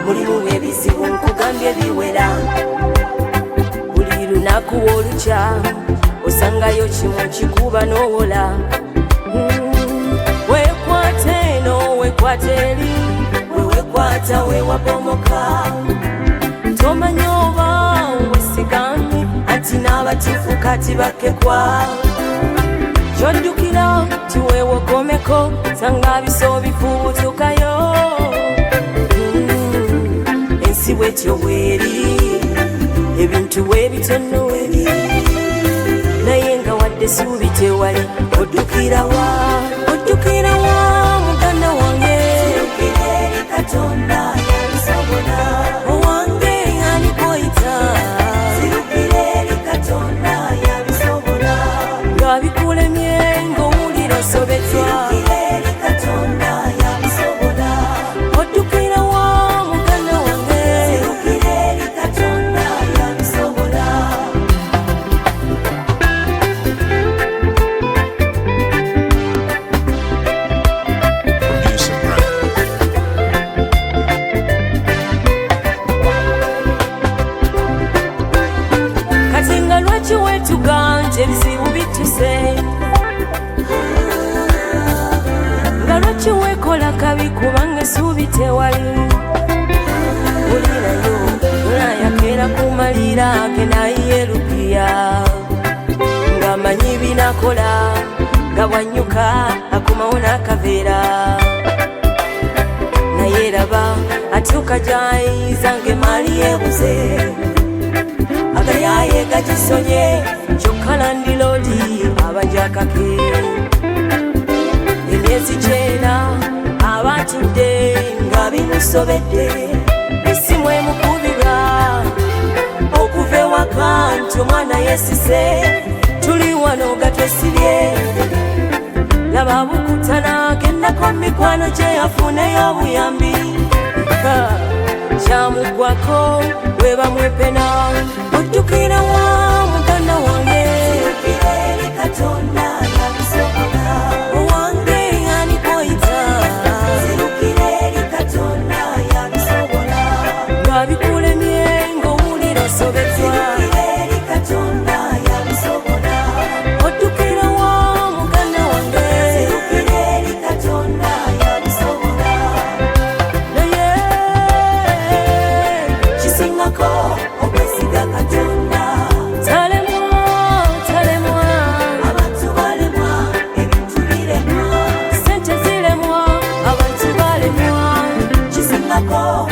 mulimu ebizibu nkugambye biwera buli lunaku olukya osangayo kimu kikuba n'owola wekwata eno wekwata eri wewekwata wewabomoka tomanya oba wesigamye anti n'abatifu kati bakekwa kyojjukira ti weewokomeko sanga biso bifubutukayo ensi bwetyo bweri ebintu webitono weri naye nga wadde suubi tewali oddukira wa muganda wange sirukira eri katonda yabisobola owange anikoyita sirukira eri katonda yabisobola nga bikulemye ng'owulira osobetwa sirukira eri katonda yabisobola oddukira wa muganda wange sirukira eri katonda yabisobola kati nga lwaki wetuganje ebizibu bituse nga lwaki wekola kabi kubanga essuubi tewali ulirayo olayakera kumalira genayerupiya ng'amanyi binakola nga bwanyuka akomawo n'akaveera naye raba atuuka gy'ayiza ng'emali yeebuze agayaye gagisonye kyokka landiroodi abajakake emyezi 9 abatudde nga bimusobedde essimu emukubibwa okuva ewaka nti omwana yesise tuli wano nga twesibye laba bukutana gendako mikwano gye yafuneyo obuyambi kyamugwako weba mwepena oddukira wa muganda wange sirukira eri katonda yabisobola owange anikoyita sirukira eri katonda yabisobola nga bikulemye ng'owulira osobetwa sirukira eri katonda yabisobola oddukira wa muganda wange sirukira eri katonda yabisobola naye kisingako okwesiga katonda talemwa abantu balemwa ebintu biremwa sente zilemwa abantu balemwa kisingako